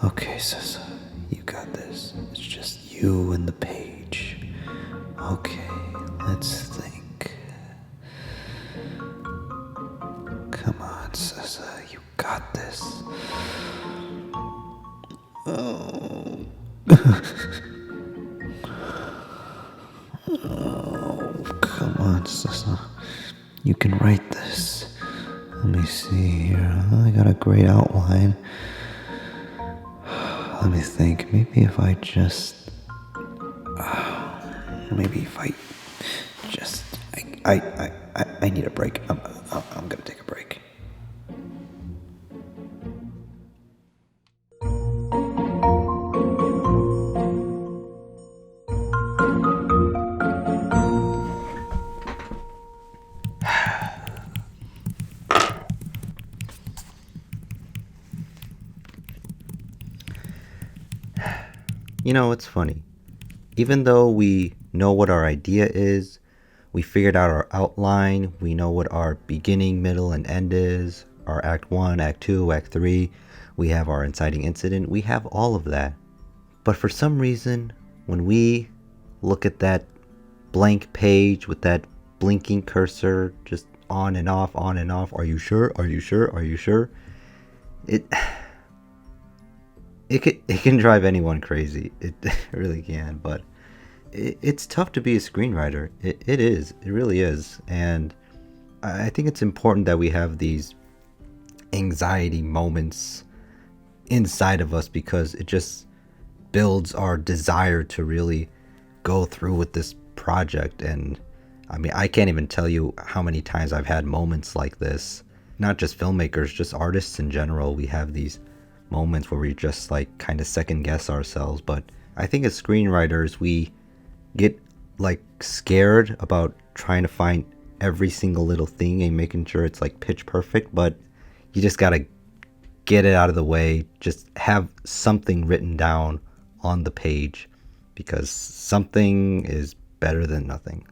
Okay, Sessa, you got this. It's just you and the page. Okay, let's think. Come on, Sessa, you got this. Oh, come on, Sessa. You can write this. Let me see here. I got a great outline. Let me think. Maybe if I just. Maybe if I just. I need a break. I'm gonna take a break. You know, it's funny. Even though we know what our idea is, we figured out our outline, we know what our beginning, middle, and end is, our act 1, act 2, act 3, we have our inciting incident, we have all of that. But for some reason, when we look at that blank page with that blinking cursor just on and off, are you sure? Are you sure? Are you sure? It it can drive anyone crazy. It really can, but it's tough to be a screenwriter. It is. It really is. And I think it's important that we have these anxiety moments inside of us because it just builds our desire to really go through with this project. And I mean, I can't even tell you how many times I've had moments like this. Not just filmmakers, just artists in general. We have these moments where we just like kind of second guess ourselves. But I think as screenwriters, we get like scared about trying to find every single little thing and making sure it's like pitch perfect, but you just gotta get it out of the way. Just have something written down on the page because something is better than nothing.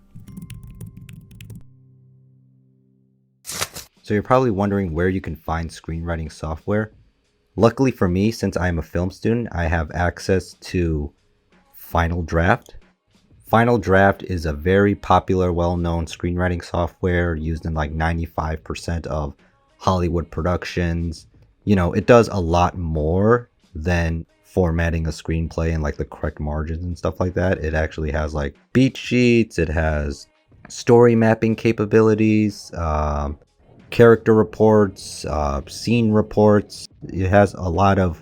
So you're probably wondering where you can find screenwriting software. Luckily for me, since I'm a film student, I have access to Final Draft. Final Draft is a very popular, well-known screenwriting software used in like 95% of Hollywood productions. You know, it does a lot more than formatting a screenplay and like the correct margins and stuff like that. It actually has like beat sheets, it has story mapping capabilities, character reports, scene reports. It has a lot of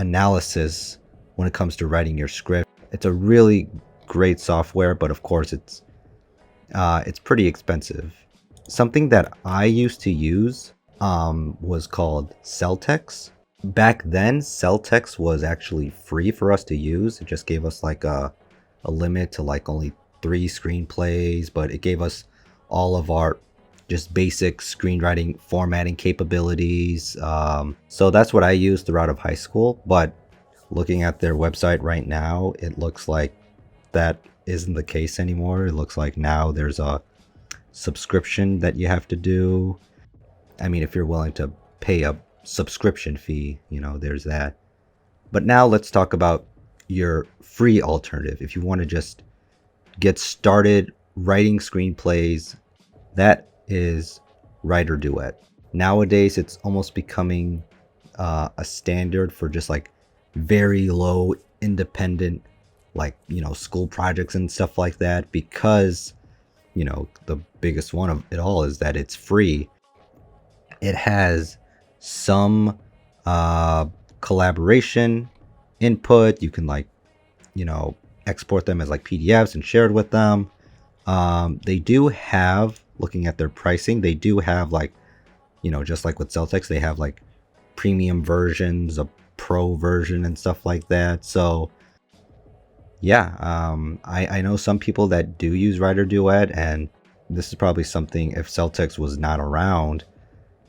analysis when it comes to writing your script. It's a really great software, but of course it's pretty expensive. Something that I used to use was called Celtex. Back then, Celtex was actually free for us to use. It just gave us like a limit to like only 3 screenplays, but it gave us all of our just basic screenwriting formatting capabilities. So that's what I used throughout of high school. But looking at their website right now, it looks like that isn't the case anymore. It looks like now there's a subscription that you have to do. I mean, if you're willing to pay a subscription fee, you know, there's that. But now let's talk about your free alternative. If you want to just get started writing screenplays, that is Writer Duet. Nowadays, it's almost becoming a standard for just like very low independent, like, you know, school projects and stuff like that, because, you know, the biggest one of it all is that it's free. It has some collaboration input. You can like, you know, export them as like PDFs and share it with them. They do have, looking at their pricing, they do have like, you know, just like with Celtex, they have like premium versions, a pro version and stuff like that. So yeah, I know some people that do use Writer Duet, and this is probably something, if Celtex was not around,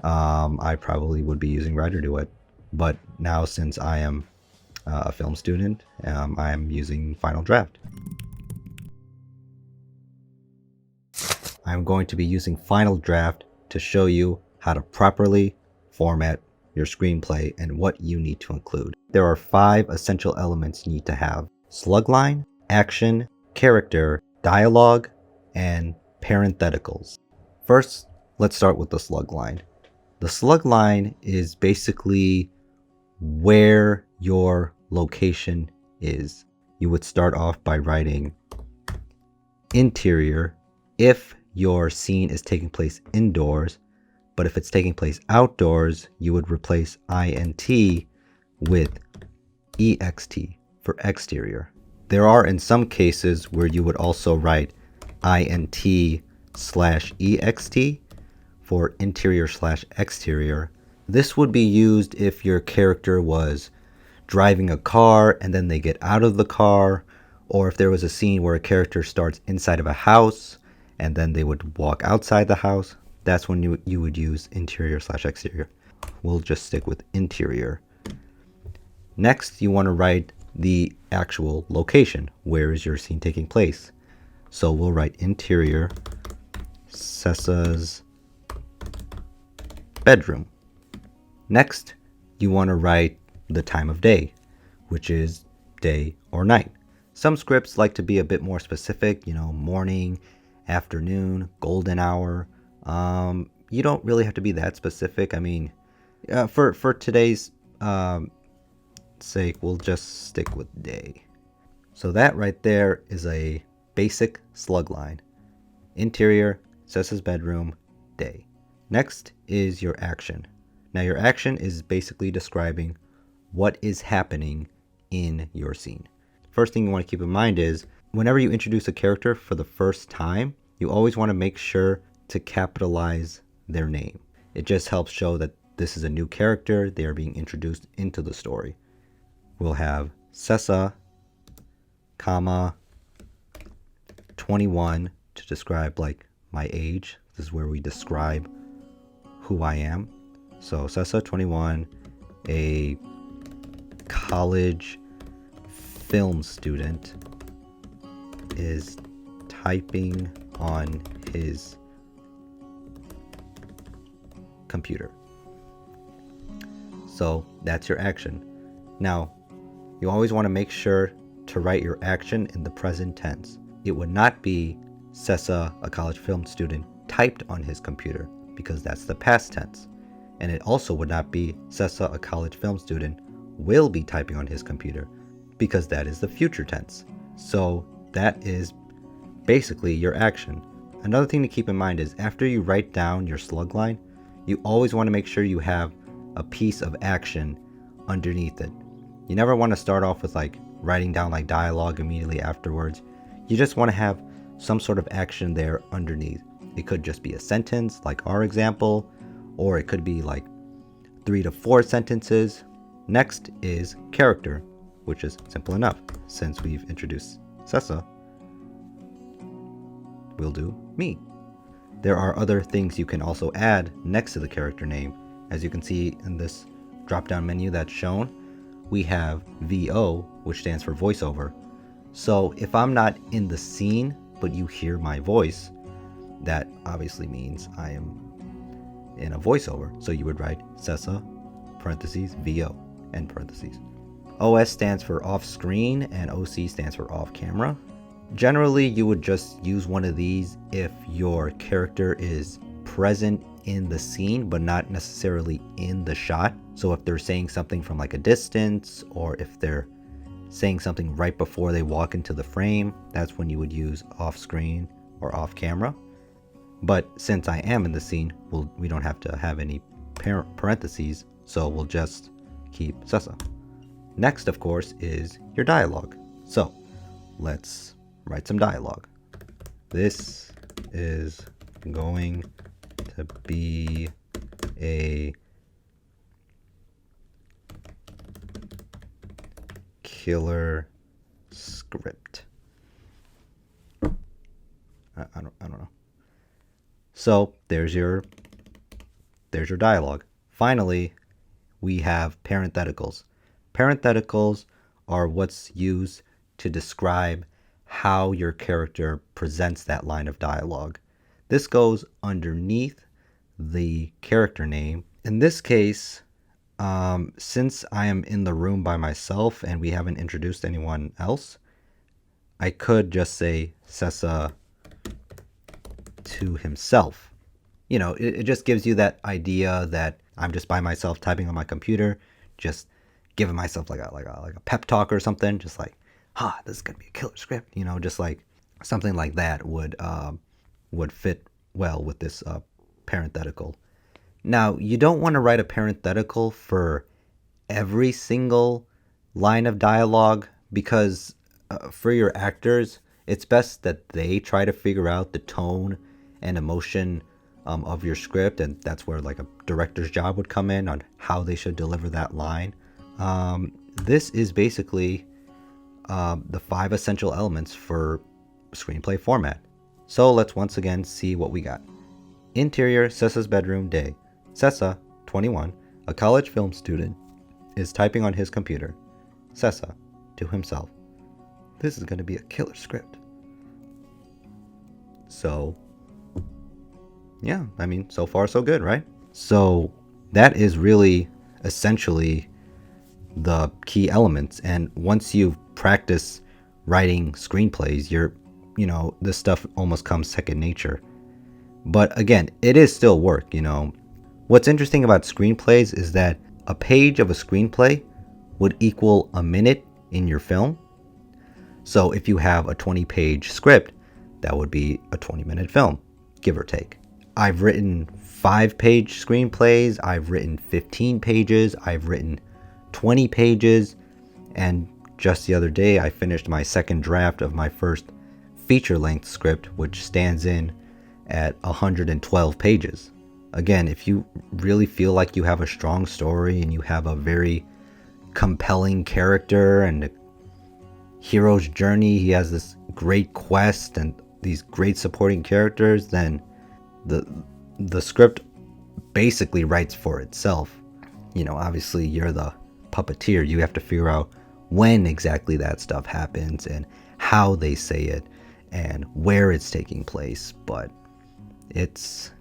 I probably would be using Writer Duet. But now, since I am a film student, I'm using Final Draft. I'm going to be using Final Draft to show you how to properly format your screenplay and what you need to include. There are 5 essential elements you need to have: slugline, action, character, dialogue, and parentheticals. First, let's start with the slugline. The slugline is basically where your location is. You would start off by writing interior if your scene is taking place indoors, but if it's taking place outdoors, you would replace int with ext for exterior. There are in some cases where you would also write int/ext for interior/exterior. This would be used if your character was driving a car and then they get out of the car, or if there was a scene where a character starts inside of a house and then they would walk outside the house. That's when you would use interior/exterior. We'll just stick with interior. Next, you want to write the actual location. Where is your scene taking place? So we'll write interior, Sessa's bedroom. Next, you want to write the time of day, which is day or night. Some scripts like to be a bit more specific, morning, afternoon, golden hour. You don't really have to be that specific. I mean, for today's sake, we'll just stick with day. So that right there is a basic slug line. Interior, Sessa's bedroom, day. Next is your action. Now your action is basically describing what is happening in your scene. First thing you want to keep in mind is whenever you introduce a character for the first time, you always want to make sure to capitalize their name. It just helps show that this is a new character. They are being introduced into the story. We'll have Sessa, comma, 21 to describe like my age. This is where we describe who I am. So Sessa, 21, a college film student, is typing on his computer. So that's your action. Now, you always want to make sure to write your action in the present tense. It would not be Sessa, a college film student, typed on his computer, because that's the past tense. And it also would not be Sessa, a college film student, will be typing on his computer, because that is the future tense. So that is basically your action. Another thing to keep in mind is after you write down your slug line, you always want to make sure you have a piece of action underneath it. You never want to start off with like writing down like dialogue immediately afterwards. You just want to have some sort of action there underneath. It could just be a sentence like our example, or it could be like 3 to 4 sentences. Next is character, which is simple enough. Since we've introduced Sessa, we'll do me. There are other things you can also add next to the character name. As you can see in this drop-down menu that's shown, we have VO, which stands for voiceover. So if I'm not in the scene, but you hear my voice, that obviously means I am in a voiceover. So you would write Sessa, parentheses, VO, end parentheses. OS stands for off screen and OC stands for off camera. Generally, you would just use one of these if your character is present in the scene, but not necessarily in the shot. So if they're saying something from like a distance, or if they're saying something right before they walk into the frame, that's when you would use off screen or off camera. But since I am in the scene, we don't have to have any parentheses, so we'll just keep Sessa. Next, of course, is your dialogue. So let's write some dialogue. This is going to be a killer script. I don't know. So there's your dialogue. Finally, we have parentheticals. Parentheticals are what's used to describe how your character presents that line of dialogue. This goes underneath the character name. In this case, Since I am in the room by myself and we haven't introduced anyone else, I could just say Sessa to himself. It just gives you that idea that I'm just by myself typing on my computer, just giving myself like a pep talk or something, just like, this is gonna be a killer script. Just like something like that would fit well with this parenthetical. Now, you don't want to write a parenthetical for every single line of dialogue because for your actors, it's best that they try to figure out the tone and emotion of your script, and that's where like a director's job would come in on how they should deliver that line. This is basically the 5 essential elements for screenplay format. So let's once again see what we got. Interior, Sessa's bedroom, day. Sessa, 21, a college film student, is typing on his computer. Sessa, to himself, this is going to be a killer script. So, yeah, I mean, so far so good, right? So that is really essentially the key elements. And once you've practiced writing screenplays, this stuff almost comes second nature. But again, it is still work. What's interesting about screenplays is that a page of a screenplay would equal a minute in your film. So if you have a 20-page script, that would be a 20-minute film, give or take. I've written 5-page screenplays, I've written 15 pages, I've written 20 pages, and just the other day I finished my second draft of my first feature-length script, which stands in at 112 pages. Again, if you really feel like you have a strong story and you have a very compelling character and a hero's journey, he has this great quest and these great supporting characters, then the script basically writes for itself. Obviously you're the puppeteer. You have to figure out when exactly that stuff happens and how they say it and where it's taking place, but it's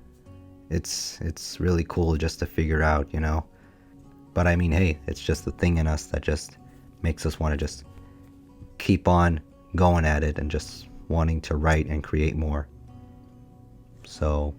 really cool just to figure out, But I mean, hey, it's just the thing in us that just makes us want to just keep on going at it and just wanting to write and create more. So